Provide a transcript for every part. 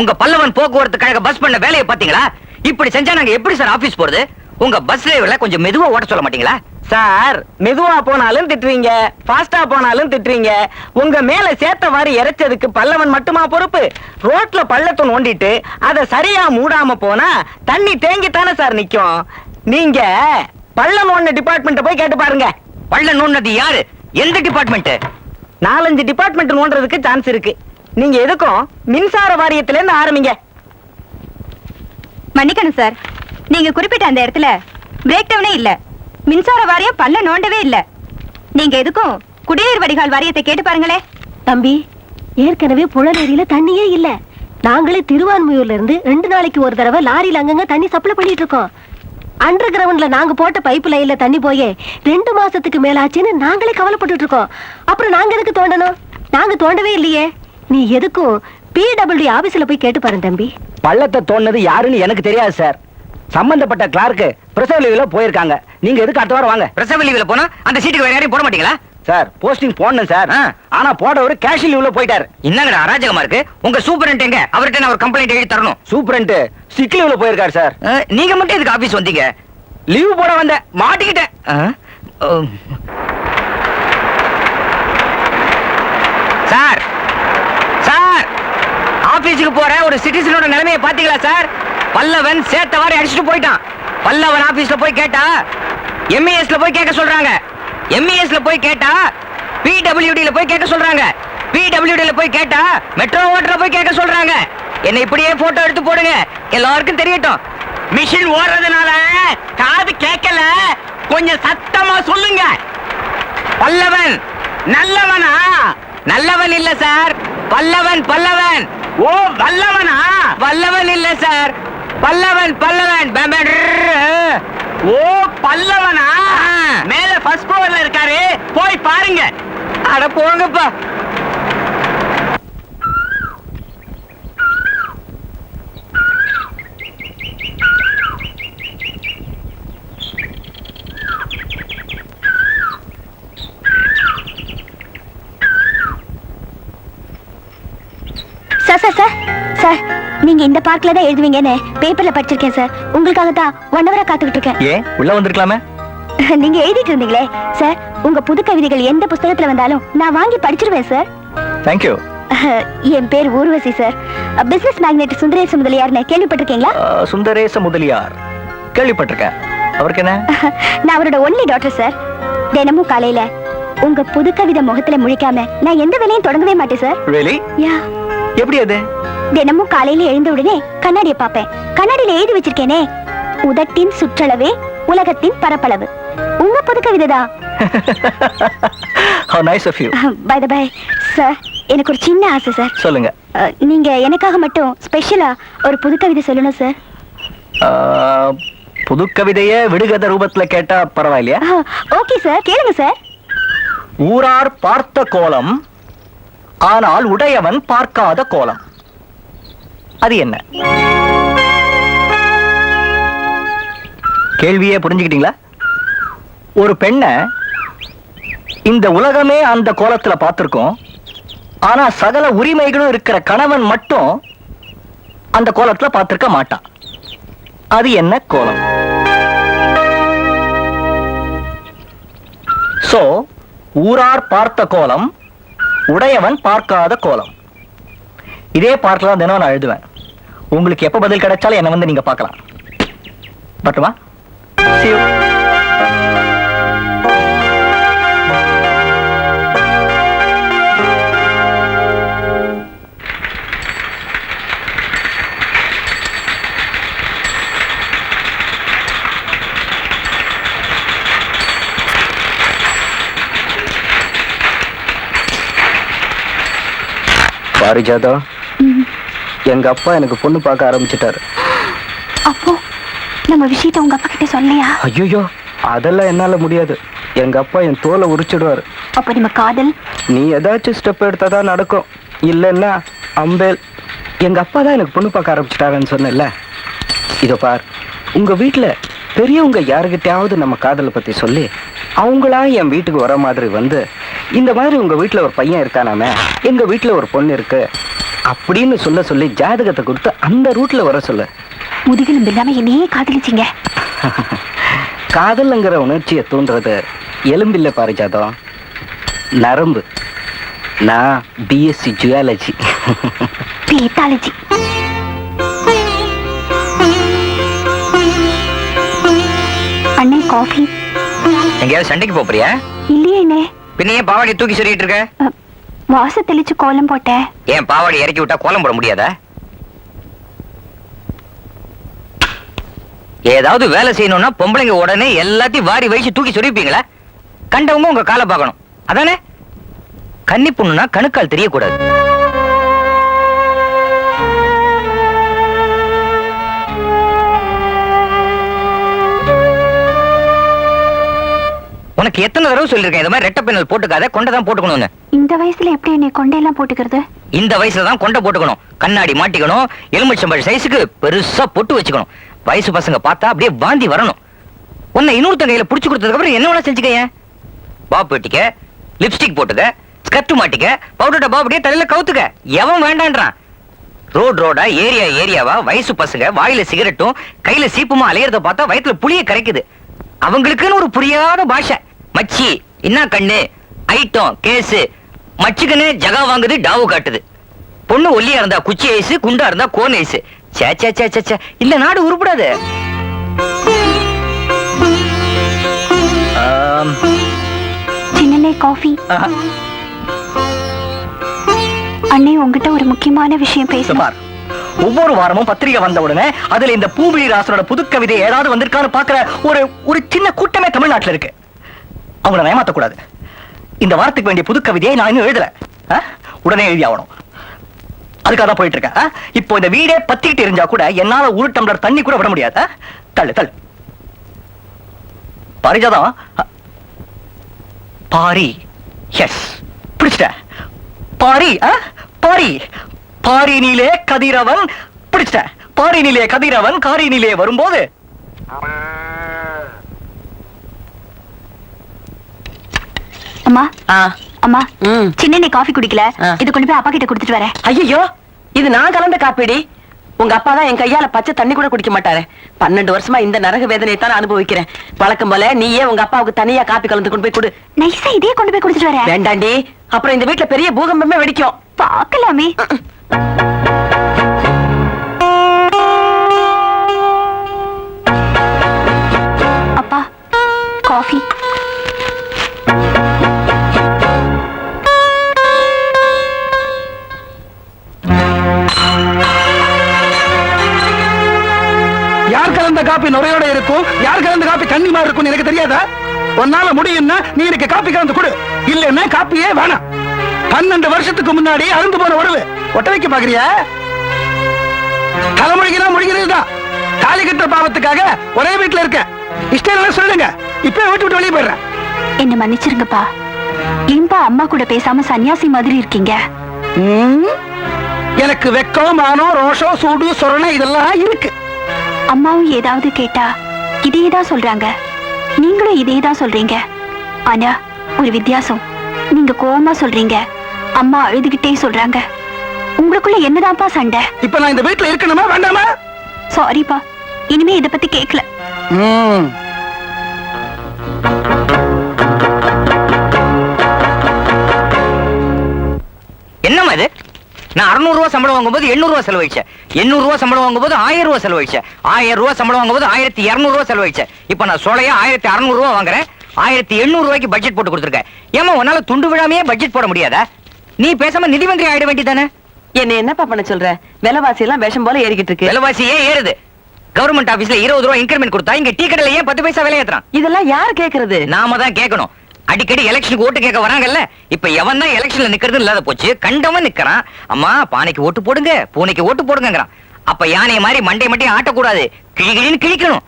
உங்க பல்லவன் போக்குவரத்து கழக பஸ் பண்ண வேலையை பாத்தீங்களா? இப்படி செஞ்சா நாங்க எப்படி சார் ஆபீஸ் போறது? உங்க பஸ் டிரைவர்ல கொஞ்சம் மெதுவா ஓட்ட சொல்ல மாட்டீங்களா? சார், மெதுவா போனாலும் திட்டுவீங்க, ஃபாஸ்டா போனாலும் திட்டுவீங்க. உங்க மேல சேத்த வாரி இறைச்சதுக்கு பல்லவன் மட்டுமா பொறுப்பு? ரோட்ல பள்ளத்தை நோண்டிட்டு அதை சரியா மூடாம போனா தண்ணி தேங்கித்தானே சார் நிக்கும். நீங்க பள்ளம் நோண்ட டிபார்ட்மெண்ட் போய் கேட்டு பாருங்க. பள்ளம் நோண்டது யாரு? எந்த டிபார்ட்மெண்ட்? 4-5 டிபார்ட்மெண்ட் நோண்டறதுக்கு சான்ஸ் இருக்கு. நீங்க எதுக்கும் மின்சார வாரியத்துல இருந்து ஆரம்பிங்க. மன்னிக்கணும் சார், நீங்க குறிப்பிட்ட அந்த இடத்துல பிரேக் டவுனே இல்ல, மின்சார வாரியம் பல்ல நோண்டவே இல்ல. நீங்க எதுக்கும் குடிநீர் வடிகால் வாரியத்தை கேட்டு பாருங்களே. தம்பி, ஏற்கனவே புழநேரியில தண்ணியே இல்ல. நாங்களே திருவான்மையூர்ல இருந்து 2 நாளைக்கு ஒரு தடவை லாரியில அங்கங்க தண்ணி சப்ளை பண்ணிட்டு இருக்கோம். அண்டர் கிரவுண்ட்ல நாங்க போட்ட பைப் லைன்ல தண்ணி போயே 2 மாசத்துக்கு மேலாச்சுன்னு நாங்களே கவலைப்பட்டு இருக்கோம். அப்புறம் நாங்க எதுக்கு தோண்டணும்? நாங்க தோண்டவே இல்லையே. நீ எதுக்கும் PWD ஆபீஸ்ல போய் கேட்டு பாருங்க தம்பி. பள்ளத்தை தோண்டது யாருன்னு எனக்கு தெரியாது சார். சம்பந்தப்பட்ட கிளார்க்கு பிரசவ லீவ்ல போயிருக்காங்க. நீங்க எதுக்கு அடுத்த வாரம் வாங்க. பிரசவ லீவ்ல போனா அந்த சீட்டுக்கு வேற யாரையும் போட மாட்டீங்களா? சார், போஸ்டிங் போடணும் சார். ஆனா போடவர் கேஷ் லீவ்ல போயிட்டாரு. என்னங்கடா அராஜகமா இருக்கு? உங்க சூப்பரண்ட் எங்க? அவர்கிட்ட நான் ஒரு கம்ப்ளைண்ட் எழுதி தரணும். சூப்பரண்ட் சிக் லீவ்ல போயிருக்காரு சார். நீங்க மட்டும் எதுக்கு ஆபீஸ் வந்தீங்க? லீவ் போட வந்த மாட்டிக்கிட்டேன். சார் சார், ஆபீஸுக்கு போற ஒரு சிட்டிசனோட நிலைமையை பாத்தீங்களா சார்? பல்லவன் சேத்த வாரி அடிச்சுட்டு போயிட்டான். பல்லவன் ஆபீஸ்ல போய் கேட்டா MESல போய் கேட்க சொல்றாங்க. MESல போய் கேட்டா PWDல போய் கேட்க சொல்றாங்க. PWDல போய் கேட்டா மெட்ரோ ஓட்டர்ல போய் கேட்க சொல்றாங்க. என்ன இப்படியே போட்டோ எடுத்து போடுங்க, எல்லாருக்கும் தெரியட்டும். மிஷின் ஓடுறதுனால காது கேட்கல, கொஞ்சம் சத்தமா சொல்லுங்க. பல்லவன் நல்லவனா? நல்லவன் இல்ல சார், பல்லவன். பல்லவன். ஓ, வல்லவனா? வல்லவன் இல்ல சார், பல்லவன். பல்லவன். ஓ, பல்லவனா? மேல ஃபர்ஸ்ட் ஃப்ளோர்ல இருக்காரு, போய் பாருங்க. அட போங்கப்பா. சார், நீங்க இந்த பார்க்ல தான் எழுதுவீங்கன்னு பேப்பர்ல படிச்சிருக்கேன் சார். உங்களுக்காக தான் 1 ஹவரா காத்துக்கிட்டு இருக்கேன். ஏன் உள்ள வந்திருக்கலாமே? நீங்க எழுதிட்டு இருந்தீங்களே சார், உங்க புது கவிதைகள் எந்த புத்தகத்துல வந்தாலும் நான் வாங்கி படிச்சிருவேன் சார். Thank you. என் பேர் ஊர்வசி சார். பிசினஸ் மேக்னெட் சுந்தரேச முதலியார்னு கேள்விப்பட்டிருக்கீங்களா? சுந்தரேச முதலியார் கேள்விப்பட்டிருக்கேன். அவருக்கு என்ன? நான் அவரோட ஒன்லி டாட்டர் சார். தினமும் காலையில உங்க புது கவிதை முகத்துல முழிக்காம நான் எந்த வேலையும் தொடங்கவே மாட்டேன் சார். Really? யா. எப்படி அது? தினமும் காலையில எழுந்த உடனே கண்ணாடியை பாப்பேன். கண்ணாடியில எழுதி வச்சிருக்கேனே, உதட்டின் சுற்றளவே உலகத்தின் பரப்பளவு. உங்க புது கவிதைதான். How nice of you. By the way, sir, எனக்கு ஒரு சின்ன ஆசை சார். சொல்லுங்க. நீங்க எனக்காக மட்டும் ஸ்பெஷலா ஒரு புது கவிதை சொல்லணும் சார். புது கவிதையே விடுகதை ரூபத்துல கேட்டா பரவாயில்லையா? ஓகே சார், கேளுங்க சார். ஊரார் பார்த்த கோலம், ஆனால் உடையவன் பார்க்காத கோலம். அது என்ன? கேள்வியே புரிஞ்சுக்கிட்டீங்களா? ஒரு பெண்ண இந்த உலகமே அந்த கோலத்துல பார்த்திருக்கோம். ஆனா சகல உரிமைகளும் இருக்கிற கணவன் மட்டும் அந்த கோலத்துல பார்த்திருக்க மாட்டான். அது என்ன கோலம்? சோ, ஊரார் பார்த்த கோலம், உடையவன் பார்க்காத கோலம். இதே பார்ட்ல தான் தினம் நான் எழுதுவேன். உங்களுக்கு எப்ப பதில் கிடைச்சாலும் என்ன வந்து நீங்க பார்க்கலாம். பட்டுமா? See you. பாரிஜாதா, எங்க அப்பா எனக்கு பொண்ணு பார்க்க ஆரம்பிச்சிட்டாரு. அப்போ நம்ம விஷயத்தை உங்க அப்பா கிட்ட சொல்லையா? ஐயோ, அதெல்லாம் என்னால முடியாது. எங்க அப்பா என் தோலை உரிச்சிடுவாரு. அப்ப நம்ம காதல்? நீ ஏதாச்சும் ஸ்டெப் எடுத்தாதான் நடக்கும், இல்லைன்னா அம்பேல். எங்க அப்பா தான் எனக்கு பொண்ணு பார்க்க ஆரம்பிச்சிட்டாருன்னு சொன்னேன்ல. இதோ பார், உங்க வீட்டுல பெரியவங்க யாருக்கிட்டையாவது நம்ம காதலை பத்தி சொல்லி அவங்களா என் வீட்டுக்கு வர மாதிரி வந்து, இந்த மாதிரி உங்க வீட்டுல ஒரு பையன் இருக்கானாமே, எங்க வீட்டுல ஒரு பொண்ணு இருக்கு, அப்படின்னு சொல்லி ஜாதகத்தை கொடுத்து அந்த ரூட்ல வர சொல்ல. முதுகெலும்பு இல்லாம என்னையே காதலிச்சிங்க. காதல்ங்கிற உணர்ச்சியை தூண்டுறது எலும்பில்ல பாரிஜாதம், நரம்பு. நான் பிஎஸ்சி ஜியாலஜி. பேத்தாலஜி. அண்ணே காஃபி. எங்கேயாவது சண்டைக்கு போறியா? இல்லையே அண்ணே. பின்ன ஏன் பாவாடி தூக்கி சொல்லிட்டு இருக்க? வாச தெளிச்சு கோலம் போட்டேன். ஏன் பாவாடி இறக்கி விட்டா கோலம் போட முடியாதா? ஏதாவது வேலை செய்யணும்னா பொம்பளைங்க உடனே எல்லாத்தையும் வாரி வயசு தூக்கி சொல்லிப்பீங்களா? கண்டவங்க உங்க காலை பார்க்கணும், அதானே? கன்னி பொண்ணுனா கணுக்கால் தெரியக்கூடாது. உனக்கு எத்தனை தடவை சொல்லிருக்கேன் இந்த மாதிரி ரெட்டை பின்னல் போட்டுக்காத, கொண்டைதான் போட்டுக்கணும்னு. இந்த வயசுல எப்படி என்னை கொண்டையெல்லாம் போட்டுக்கிறது? இந்த வயசுல தான் கொண்டை போட்டுக்கணும். கண்ணாடி மாட்டிக்கணும். எலுமிச்சம்பழ சைஸுக்கு பெருசா பொட்டு வச்சுக்கணும். வயசு பசங்க பார்த்தா அப்படியே வாந்தி வரணும். உன்னை இன்னொருத்த கையில புடிச்சு கொடுத்ததுக்கு அப்புறம் என்ன வேணா செஞ்சுக்க. பாப் வெட்டிக்க, லிப்ஸ்டிக் போட்டுக்க, ஸ்கர்ட் மாட்டிக்க, பவுடர் டப்பா அப்படியே தலையில கவுத்துக்க. எவன் வேண்டான்றான்? ரோடா ஏரியாவா வயசு பசங்க வாயில சிகரெட்டும் கையில சீப்புமா அலையறத பார்த்தா வயித்துல புளிய கரைக்குது. அவங்களுக்குன்னு ஒரு புரியாத பாஷை. மச்சி என்ன கண்ணு, ஐட்டம் கேசு, மச்சுக்குன்னு ஜகா வாங்குது, டாவு காட்டுது. பொண்ணு ஒல்லியா இருந்தா குச்சி ஐசு, குண்டா இருந்தா கோன் ஐசு. சே இந்த நாடு உருப்படாது. சின்னனே காஃபி. அண்ணே உங்ககிட்ட ஒரு முக்கியமான விஷயம் பேசணும். ஒவ்வொரு வாரமும் பத்திரிகை வந்த உடனே அதுல இந்த பூமிலி ராசனோட புது கவிதை ஏதாவது வந்திருக்கான்னு பாக்குற ஒரு சின்ன கூட்டமே தமிழ்நாட்டுல இருக்கு. அவங்கள ஏமாத்த கூடாது. இந்த வாரத்துக்கு வேண்டிய புது கவிதையை நான் இன்னும் எழுதல, உடனே எழுதி ஆகணும். அதுக்காக தான் போயிட்டு இருக்கேன். இப்போ இந்த வீடே பத்திக்கிட்டு இருந்தா கூட என்னால ஒரு டம்ளர் தண்ணி கூட விட முடியாது. தள்ளு பாரிஜாதம். பாரி, எஸ் பிடிச்சிட்ட. பாரி பாரி பாரினிலே கதிரவன் பிடிச்சிட்ட. பாரினிலே கதிரவன் காரினிலே வரும்போது அம்மா அம்மா சின்னனே காஃபி குடிக்கல, இது கொண்டு போய் அப்பா கிட்ட கொடுத்துட்டு வரேன். ஐயோ, இது நான் கலந்த காப்பிடி. உங்க அப்பா தான் என் கையால பச்சை தண்ணி கூட குடிக்க மாட்டாரு. 12 வருஷமா இந்த நரக வேதனையை தான் அனுபவிக்கிறேன். வழக்கம் போல நீயே உங்க அப்பாவுக்கு தனியா காப்பி கலந்து கொண்டு போய் கொடு. நைஸா இதே கொண்டு போய் கொடுத்துட்டு வரேன். வேண்டாண்டி, அப்புறம் இந்த வீட்டுல பெரிய பூகம்பமே வெடிக்கும். பாக்கலாமே. அப்பா காஃபி. யார் கலந்த காப்பி நுரையோட இருக்கும், யார் கலந்த காப்பி தண்ணி மாதிரி இருக்கும் எனக்கு தெரியாதா? உன்னால முடியும்னா நீ எனக்கு காப்பி கலந்து கொடு, இல்லன்னா காப்பியே வேணாம். 12 வருஷத்துக்கு முன்னாடி அருந்து போன உறவு ஒட்ட வைக்க பாக்குறியா? தலைமொழிகிறா முடிகிறதுதான். தாலி கட்டுற பாவத்துக்காக ஒரே வீட்டுல இருக்க. இஷ்டம் சொல்லுங்க, இப்ப விட்டு வெளியே போயிடுறேன். என்ன மன்னிச்சிருங்கப்பா. ஏன்பா அம்மா கூட பேசாம சன்னியாசி மாதிரி இருக்கீங்க? எனக்கு வெக்கம், மானம், ரோஷம், சூடு, சொரணை இதெல்லாம் இருக்கு. அம்மாவும் ஏதாவது கேட்டா இதேதான் சொல்றாங்க, நீங்களும் இதேதான் சொல்றீங்க. ஆனா ஒரு வித்தியாசம், நீங்க கோவமா சொல்றீங்க, அம்மா அழுதுகிட்டே சொல்றாங்க. உங்களுக்குள்ள என்னதான்ப்பா சண்டை? இப்ப நான் இந்த வீட்டுல இருக்கணுமா வேண்டாமா? சாரிப்பா, இனிமே இத பத்தி கேட்கல. என்னமா இது? நான் 600 ரூபாய் சம்பளம் வாங்கும்போது 800 ரூபாய் செலவழிச்சேன். 800 ரூபாய் சம்பளம் வாங்கும்போது 1000 ரூபாய் செலவழிச்சேன். 1000 ரூபாய் சம்பளம் வாங்கும்போது 1200 ரூபாய் செலவழிச்சேன். இப்ப நான் சோலையா 1600 ரூபாய் வாங்குறேன். 1800 ரூபாய்க்கு பட்ஜெட் போட்டு கொடுத்துருக்கேன். ஏமா உன்னால துண்டு விழாமையே பட்ஜெட் போட முடியாதா? நீ பேசாம நிதி மந்திரி ஆயிட வேண்டியதானே? என்ன என்னப்பா பண்ண சொல்ற? விலைவாசி எல்லாம் விஷம் போல ஏறிக்கிட்டு இருக்கு. விலைவாசி ஏன் ஏறுது? கவர்மெண்ட் ஆபீஸ்ல 20 ரூபாய் இன்கிரிமெண்ட் கொடுத்தா இங்க டீ கடையில ஏன் 10 பைசா விலை ஏத்துறான்? இதெல்லாம் யார் கேக்குறது? நாம தான் கேட்கணும். அடிக்கடி எலெக்ஷனுக்கு ஓட்டு கேட்க வராங்கல்ல, இப்ப எவன் தான் எலெக்ஷன்ல நிக்கிறது இல்லாத போச்சு. கண்டவன் நிக்கிறான். அம்மா பானைக்கு ஓட்டு போடுங்க, பூனைக்கு ஓட்டு போடுங்கிறான். அப்ப யானை மாதிரி மண்டை மட்டும் ஆட்டக்கூடாது, கிழிகிழின்னு கிழிக்கணும்.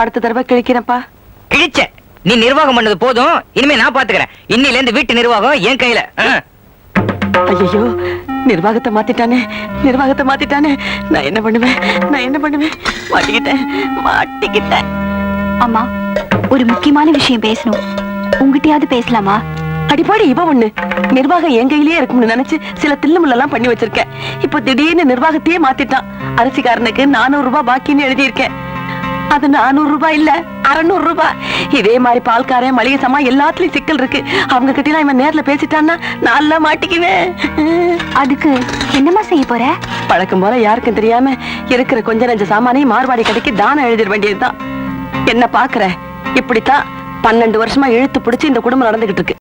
அடுத்த தடவை கிழிக்கிறப்பா. கிழிச்ச நீ நிர்வாகம் பண்ணது போதும், இனிமே நான் பாத்துக்கிறேன். இன்னில இருந்து வீட்டு நிர்வாகம் என் கையில. ஐயோ, நிர்வாகத்தை மாத்திட்டானே, நிர்வாகத்தை மாத்திட்டானே. நான் என்ன பண்ணுவேன், நான் என்ன பண்ணுவேன்? மாட்டிக்கிட்டேன். அம்மா ஒரு முக்கியமான விஷயம் பேசணும், உங்ககிட்டயாவது பேசலாமா? அடிப்பாடி இவ ஒண்ணு நிர்வாகம் என் கையிலேயே இருக்கும்னு நினைச்சு சில தில்லுமுள்ளெல்லாம் பண்ணி வச்சிருக்கேன். இப்ப திடீர்னு நிர்வாகத்தையே மாத்திட்டான். அரிசிக்காரனுக்கு 400 ரூபாய் பாக்கின்னு எழுதியிருக்கேன். அது 400 ரூபாய் இல்ல 600 ரூபாய். இதே மாதிரி பால்காரன் மளிகை சாமான் எல்லாத்துலயும் சிக்கல் இருக்கு. அவங்க கிட்ட இவன் நேர்ல பேசிட்டான்னா நல்லா மாட்டிக்குவேன். அதுக்கு என்னம்மா செய்ய போற? பழக்கம் போல யாருக்கும் தெரியாம இருக்கிற கொஞ்ச நஞ்ச சாமானையும் மார்வாடி கடைக்கு தானம் எழுதிட வேண்டியதுதான். என்ன பாக்குற? இப்படித்தான் 12 வருஷமா இழுத்து பிடிச்சு இந்த குடும்பம் நடந்துகிட்டு இருக்கு.